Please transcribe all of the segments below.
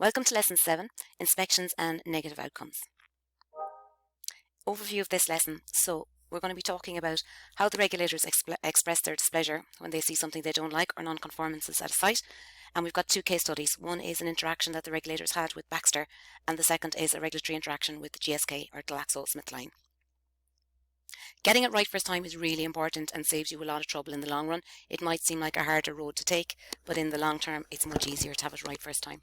Welcome to Lesson 7, Inspections and Negative Outcomes. Overview of this lesson. So we're going to be talking about how the regulators express their displeasure when they see something they don't like or non-conformances at a site. And we've got two case studies. One is an interaction that the regulators had with Baxter, and the second is a regulatory interaction with GSK or GlaxoSmithKline. Getting it right first time is really important and saves you a lot of trouble in the long run. It might seem like a harder road to take, but in the long term, it's much easier to have it right first time.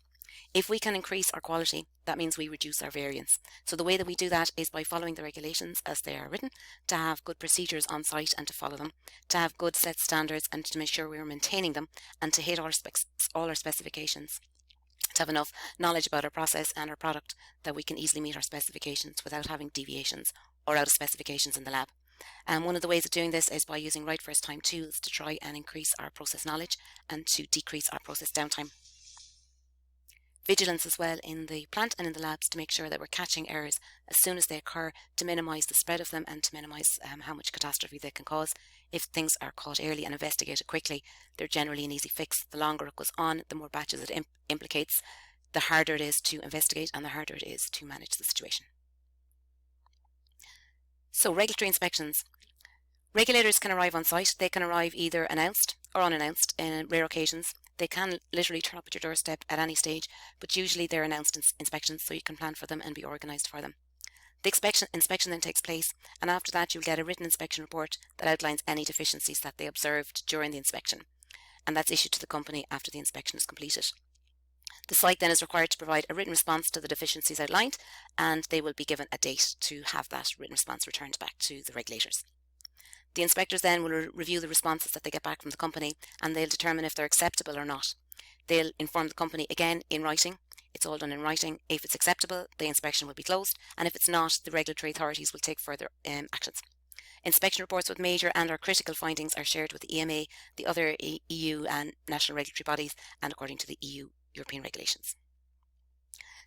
If we can increase our quality, that means we reduce our variance. So the way that we do that is by following the regulations as they are written, to have good procedures on site and to follow them, to have good set standards and to make sure we are maintaining them, and to hit all our specifications. To have enough knowledge about our process and our product that we can easily meet our specifications without having deviations or out of specifications in the lab. And one of the ways of doing this is by using right first time tools to try and increase our process knowledge and to decrease our process downtime. Vigilance as well in the plant and in the labs to make sure that we're catching errors as soon as they occur, to minimise the spread of them and to minimise how much catastrophe they can cause. If things are caught early and investigated quickly, they're generally an easy fix. The longer it goes on, the more batches it implicates, the harder it is to investigate and the harder it is to manage the situation. So regulatory inspections. Regulators can arrive on site. They can arrive either announced or unannounced. In rare occasions, they can literally turn up at your doorstep at any stage, but usually they're announced inspections so you can plan for them and be organised for them. The inspection then takes place, and after that you'll get a written inspection report that outlines any deficiencies that they observed during the inspection, and that's issued to the company after the inspection is completed. The site then is required to provide a written response to the deficiencies outlined, and they will be given a date to have that written response returned back to the regulators. The inspectors then will review the responses that they get back from the company, and they'll determine if they're acceptable or not. They'll inform the company again in writing. It's all done in writing. If it's acceptable, the inspection will be closed, and if it's not, the regulatory authorities will take further actions. Inspection reports with major and or critical findings are shared with the EMA, the other EU and national regulatory bodies, and according to the EU European regulations.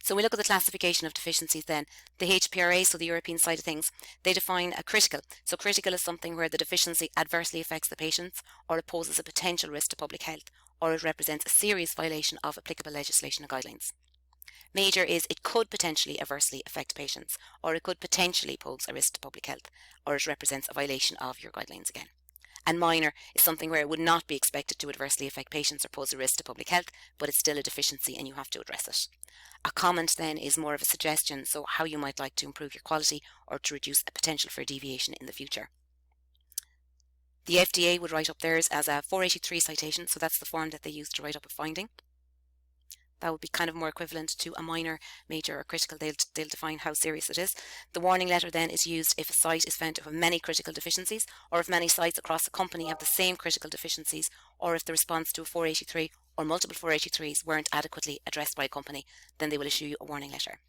So we look at the classification of deficiencies then. The HPRA, so the European side of things, they define a critical. So critical is something where the deficiency adversely affects the patients, or it poses a potential risk to public health, or it represents a serious violation of applicable legislation and guidelines. Major is it could potentially adversely affect patients, or it could potentially pose a risk to public health, or it represents a violation of your guidelines again. And minor is something where it would not be expected to adversely affect patients or pose a risk to public health, but it's still a deficiency and you have to address it. A comment then is more of a suggestion, so how you might like to improve your quality or to reduce a potential for deviation in the future. The FDA would write up theirs as a 483 citation, so that's the form that they use to write up a finding. That would be kind of more equivalent to a minor, major or critical. They'll define how serious it is. The warning letter then is used if a site is found to have many critical deficiencies, or if many sites across the company have the same critical deficiencies, or if the response to a 483 or multiple 483s weren't adequately addressed by a company, then they will issue you a warning letter.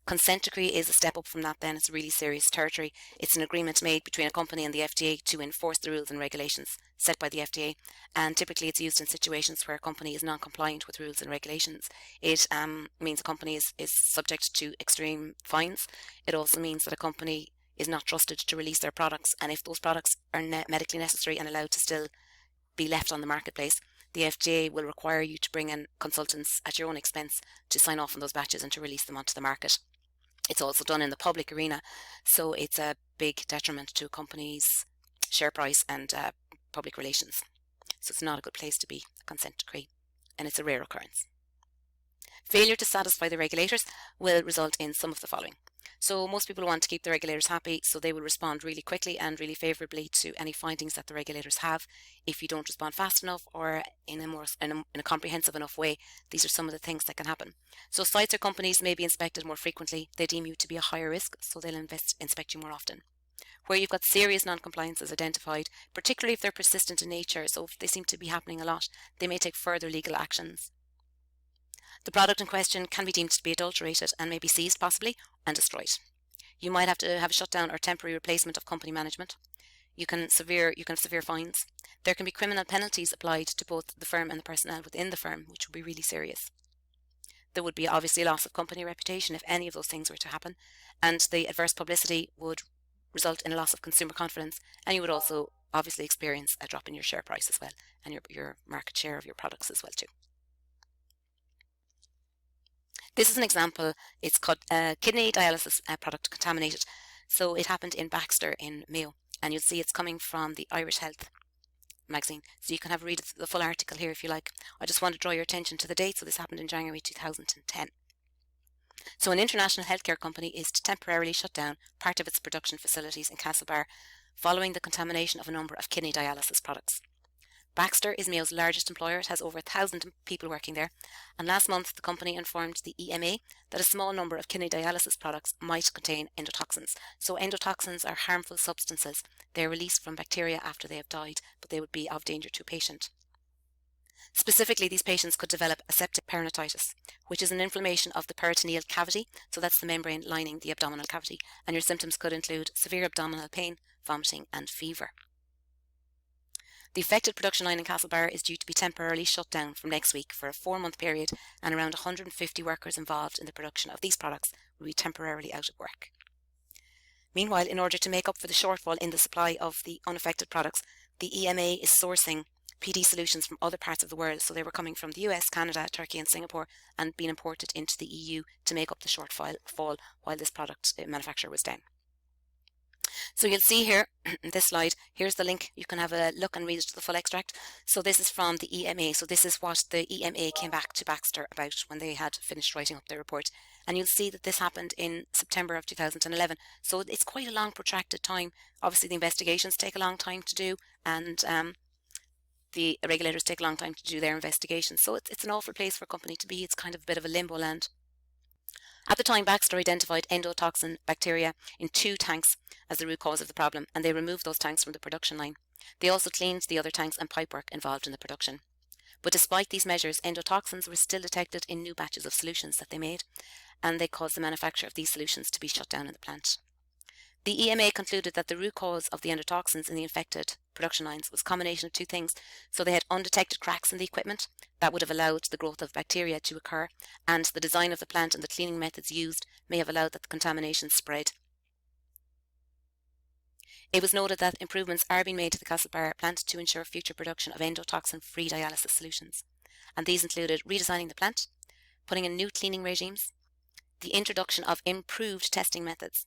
Consent decree is a step up from that then. It's really serious territory. It's an agreement made between a company and the FDA to enforce the rules and regulations set by the FDA, and typically it's used in situations where a company is non-compliant with rules and regulations. It means a company is subject to extreme fines. It also means that a company is not trusted to release their products, and if those products are medically necessary and allowed to still be left on the marketplace, the FDA will require you to bring in consultants at your own expense to sign off on those batches and to release them onto the market. It's also done in the public arena, so it's a big detriment to a company's share price and public relations. So it's not a good place to be, a consent decree, and it's a rare occurrence. Failure to satisfy the regulators will result in some of the following. So most people want to keep the regulators happy, so they will respond really quickly and really favourably to any findings that the regulators have. If you don't respond fast enough or in a comprehensive enough way, these are some of the things that can happen. So sites or companies may be inspected more frequently. They deem you to be a higher risk, so they'll inspect you more often. Where you've got serious non-compliances identified, particularly if they're persistent in nature, so if they seem to be happening a lot, they may take further legal actions. The product in question can be deemed to be adulterated and may be seized possibly and destroyed. You might have to have a shutdown or temporary replacement of company management. You can have severe fines. There can be criminal penalties applied to both the firm and the personnel within the firm, which would be really serious. There would be obviously loss of company reputation if any of those things were to happen, and the adverse publicity would result in a loss of consumer confidence, and you would also obviously experience a drop in your share price as well, and your market share of your products as well too. This is an example. It's called kidney dialysis product contaminated. So it happened in Baxter in Mayo, and you'll see it's coming from the Irish Health magazine. So you can have a read of the full article here if you like. I just want to draw your attention to the date. So this happened in January 2010. So an international healthcare company is to temporarily shut down part of its production facilities in Castlebar following the contamination of a number of kidney dialysis products. Baxter is Mayo's largest employer. It has over 1,000 people working there. And last month, the company informed the EMA that a small number of kidney dialysis products might contain endotoxins. So endotoxins are harmful substances. They are released from bacteria after they have died, but they would be of danger to a patient. Specifically, these patients could develop aseptic peritonitis, which is an inflammation of the peritoneal cavity. So that's the membrane lining the abdominal cavity. And your symptoms could include severe abdominal pain, vomiting, and fever. The affected production line in Castlebar is due to be temporarily shut down from next week for a 4-month period, and around 150 workers involved in the production of these products will be temporarily out of work. Meanwhile, in order to make up for the shortfall in the supply of the unaffected products, the EMA is sourcing PD solutions from other parts of the world. So they were coming from the US, Canada, Turkey and Singapore and being imported into the EU to make up the shortfall while this product manufacturer was down. So you'll see here in this slide, here's the link. You can have a look and read the full extract. So this is from the EMA. So this is what the EMA came back to Baxter about when they had finished writing up their report. And you'll see that this happened in September of 2011. So it's quite a long protracted time. Obviously the investigations take a long time to do, and the regulators take a long time to do their investigations. So it's an awful place for a company to be. It's kind of a bit of a limbo land. At the time, Baxter identified endotoxin bacteria in 2 tanks as the root cause of the problem, and they removed those tanks from the production line. They also cleaned the other tanks and pipework involved in the production. But despite these measures, endotoxins were still detected in new batches of solutions that they made, and they caused the manufacture of these solutions to be shut down in the plant. The EMA concluded that the root cause of the endotoxins in the infected production lines was a combination of 2 things. So they had undetected cracks in the equipment that would have allowed the growth of bacteria to occur, and the design of the plant and the cleaning methods used may have allowed that the contamination spread. It was noted that improvements are being made to the Castlebar plant to ensure future production of endotoxin-free dialysis solutions, and these included redesigning the plant, putting in new cleaning regimes, the introduction of improved testing methods.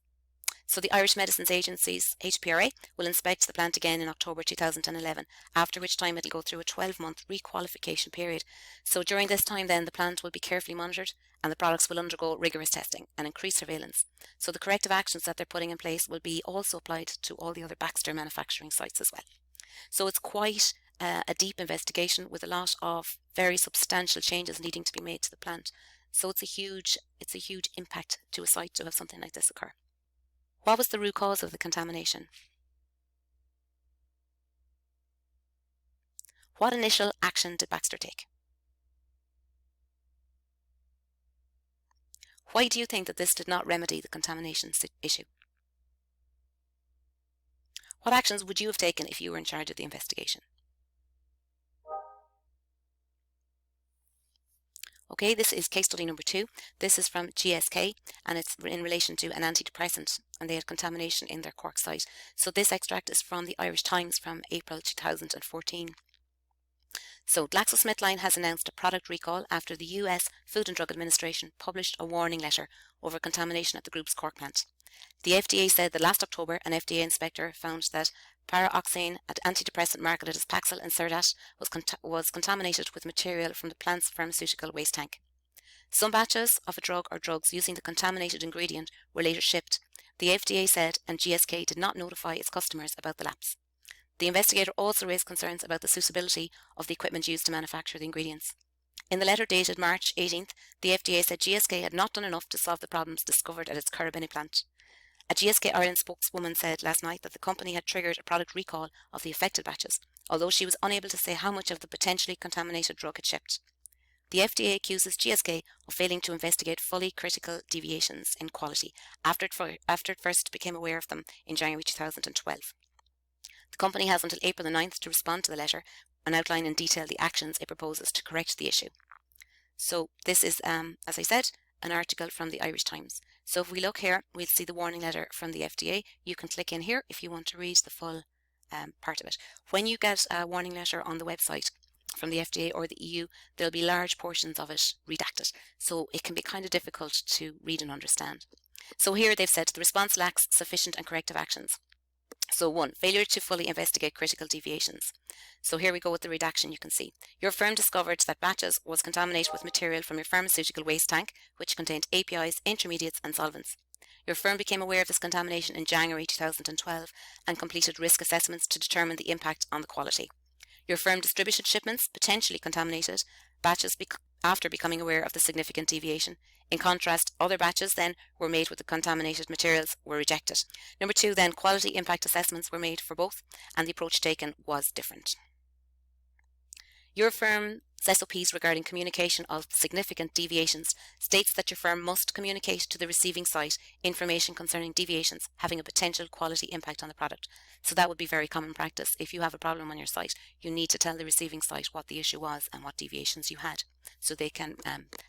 So the Irish Medicines Agency's HPRA will inspect the plant again in October 2011, after which time it'll go through a 12-month requalification period. So during this time then the plant will be carefully monitored and the products will undergo rigorous testing and increased surveillance. So the corrective actions that they're putting in place will be also applied to all the other Baxter manufacturing sites as well. So it's quite a deep investigation with a lot of very substantial changes needing to be made to the plant. So it's a huge impact to a site to have something like this occur. What was the root cause of the contamination? What initial action did Baxter take? Why do you think that this did not remedy the contamination issue? What actions would you have taken if you were in charge of the investigation? Okay, this is case study number 2. This is from GSK and it's in relation to an antidepressant, and they had contamination in their Cork site. So this extract is from the Irish Times from April 2014. So GlaxoSmithKline has announced a product recall after the US Food and Drug Administration published a warning letter over contamination at the group's Cork plant. The FDA said that last October an FDA inspector found that Paroxane, an antidepressant marketed as Paxil and Cerdat, was contaminated with material from the plant's pharmaceutical waste tank. Some batches of a drug or drugs using the contaminated ingredient were later shipped, the FDA said, and GSK did not notify its customers about the lapse. The investigator also raised concerns about the suitability of the equipment used to manufacture the ingredients. In the letter dated March 18th, the FDA said GSK had not done enough to solve the problems discovered at its Currabinny plant. A GSK Ireland spokeswoman said last night that the company had triggered a product recall of the affected batches, although she was unable to say how much of the potentially contaminated drug had shipped. The FDA accuses GSK of failing to investigate fully critical deviations in quality after it first became aware of them in January 2012. The company has until April the 9th to respond to the letter and outline in detail the actions it proposes to correct the issue. So this is, as I said, an article from the Irish Times. So if we look here, we'll see the warning letter from the FDA. You can click in here if you want to read the full part of it. When you get a warning letter on the website, from the FDA or the EU, there'll be large portions of it redacted. So it can be kind of difficult to read and understand. So here they've said the response lacks sufficient and corrective actions. So 1, failure to fully investigate critical deviations. So here we go with the redaction. You can see your firm discovered that batches was contaminated with material from your pharmaceutical waste tank, which contained APIs, intermediates and solvents. Your firm became aware of this contamination in January 2012 and completed risk assessments to determine the impact on the quality. Your firm distributed shipments, potentially contaminated batches after becoming aware of the significant deviation. In contrast, other batches then were made with the contaminated materials were rejected. Number 2, then quality impact assessments were made for both and the approach taken was different. Your firm's SOPs regarding communication of significant deviations states that your firm must communicate to the receiving site information concerning deviations having a potential quality impact on the product. So that would be very common practice. If you have a problem on your site, you need to tell the receiving site what the issue was and what deviations you had, so they can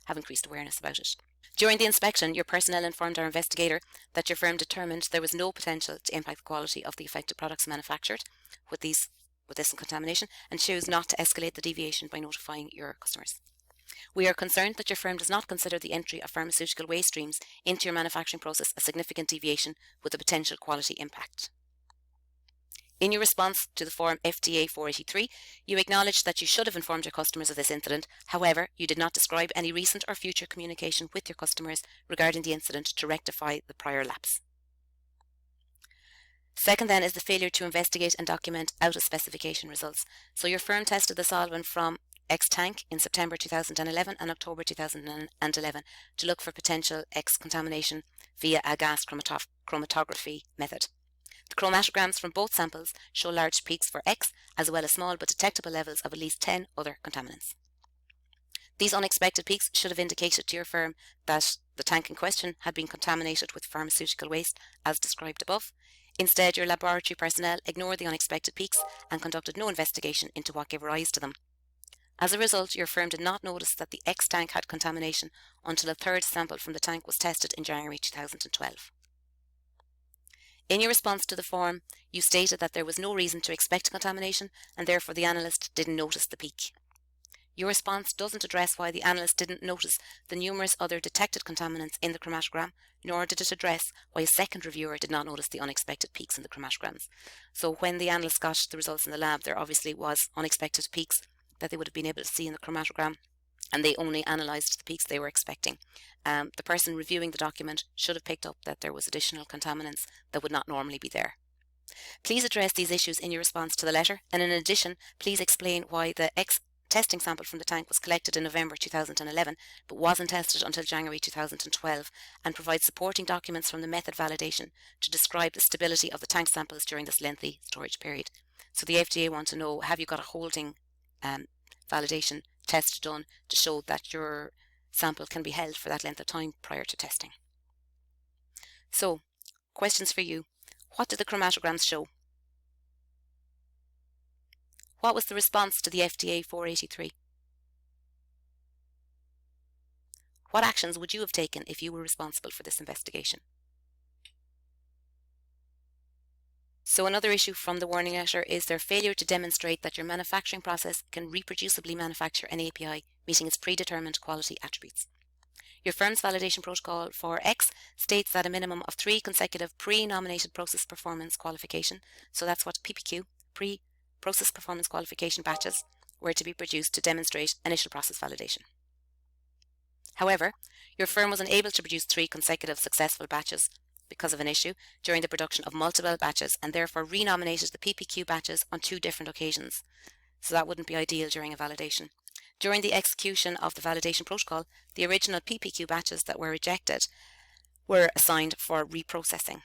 have increased awareness about it. During the inspection, your personnel informed our investigator that your firm determined there was no potential to impact the quality of the affected products manufactured with this contamination and chose not to escalate the deviation by notifying your customers. We are concerned that your firm does not consider the entry of pharmaceutical waste streams into your manufacturing process a significant deviation with a potential quality impact. In your response to the Form FDA 483, you acknowledged that you should have informed your customers of this incident. However, you did not describe any recent or future communication with your customers regarding the incident to rectify the prior lapse. Second then is the failure to investigate and document out of specification results. So your firm tested the solvent from X tank in September 2011 and October 2011 to look for potential X contamination via a gas chromatography method. The chromatograms from both samples show large peaks for X as well as small but detectable levels of at least 10 other contaminants. These unexpected peaks should have indicated to your firm that the tank in question had been contaminated with pharmaceutical waste as described above. Instead, your laboratory personnel ignored the unexpected peaks and conducted no investigation into what gave rise to them. As a result, your firm did not notice that the X tank had contamination until a third sample from the tank was tested in January 2012. In your response to the form, you stated that there was no reason to expect contamination and therefore the analyst didn't notice the peak. Your response doesn't address why the analyst didn't notice the numerous other detected contaminants in the chromatogram, nor did it address why a second reviewer did not notice the unexpected peaks in the chromatograms. So when the analyst got the results in the lab, there obviously was unexpected peaks that they would have been able to see in the chromatogram, and they only analysed the peaks they were expecting. The person reviewing the document should have picked up that there was additional contaminants that would not normally be there. Please address these issues in your response to the letter, and in addition, please explain why the X testing sample from the tank was collected in November 2011 but wasn't tested until January 2012, and provide supporting documents from the method validation to describe the stability of the tank samples during this lengthy storage period. So the FDA want to know, have you got a holding validation test done to show that your sample can be held for that length of time prior to testing? So, questions for you. What did the chromatograms show? What was the response to the FDA 483? What actions would you have taken if you were responsible for this investigation? So another issue from the warning letter is their failure to demonstrate that your manufacturing process can reproducibly manufacture an API meeting its predetermined quality attributes. Your firm's validation protocol for X states that a minimum of 3 consecutive pre-nominated process performance qualification, so that's what PPQ, pre-process performance qualification batches, were to be produced to demonstrate initial process validation. However, your firm was unable to produce 3 consecutive successful batches because of an issue during the production of multiple batches, and therefore renominated the PPQ batches on 2 different occasions. So that wouldn't be ideal during a validation. During the execution of the validation protocol, the original PPQ batches that were rejected were assigned for reprocessing.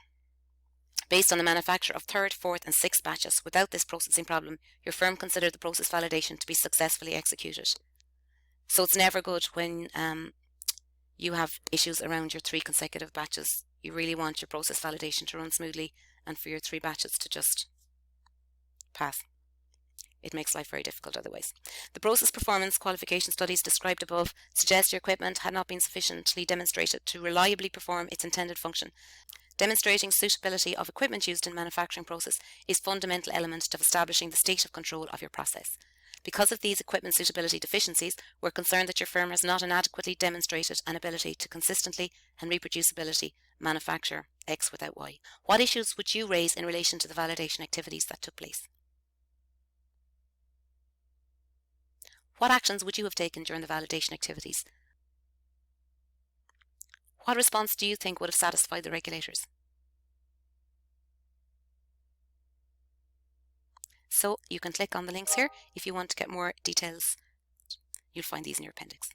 Based on the manufacture of 3rd, 4th and 6th batches without this processing problem, your firm considered the process validation to be successfully executed. So it's never good when you have issues around your 3 consecutive batches. You really want your process validation to run smoothly and for your 3 batches to just pass. It makes life very difficult otherwise. The process performance qualification studies described above suggest your equipment had not been sufficiently demonstrated to reliably perform its intended function. Demonstrating suitability of equipment used in manufacturing process is a fundamental element of establishing the state of control of your process. Because of these equipment suitability deficiencies, we're concerned that your firm has not inadequately demonstrated an ability to consistently and reproducibility manufacture X without Y. What issues would you raise in relation to the validation activities that took place? What actions would you have taken during the validation activities? What response do you think would have satisfied the regulators? So you can click on the links here if you want to get more details. You'll find these in your appendix.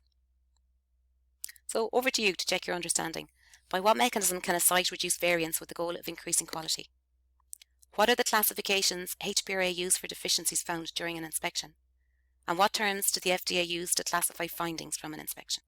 So over to you to check your understanding. By what mechanism can a site reduce variance with the goal of increasing quality? What are the classifications HPRA use for deficiencies found during an inspection? And what terms did the FDA use to classify findings from an inspection?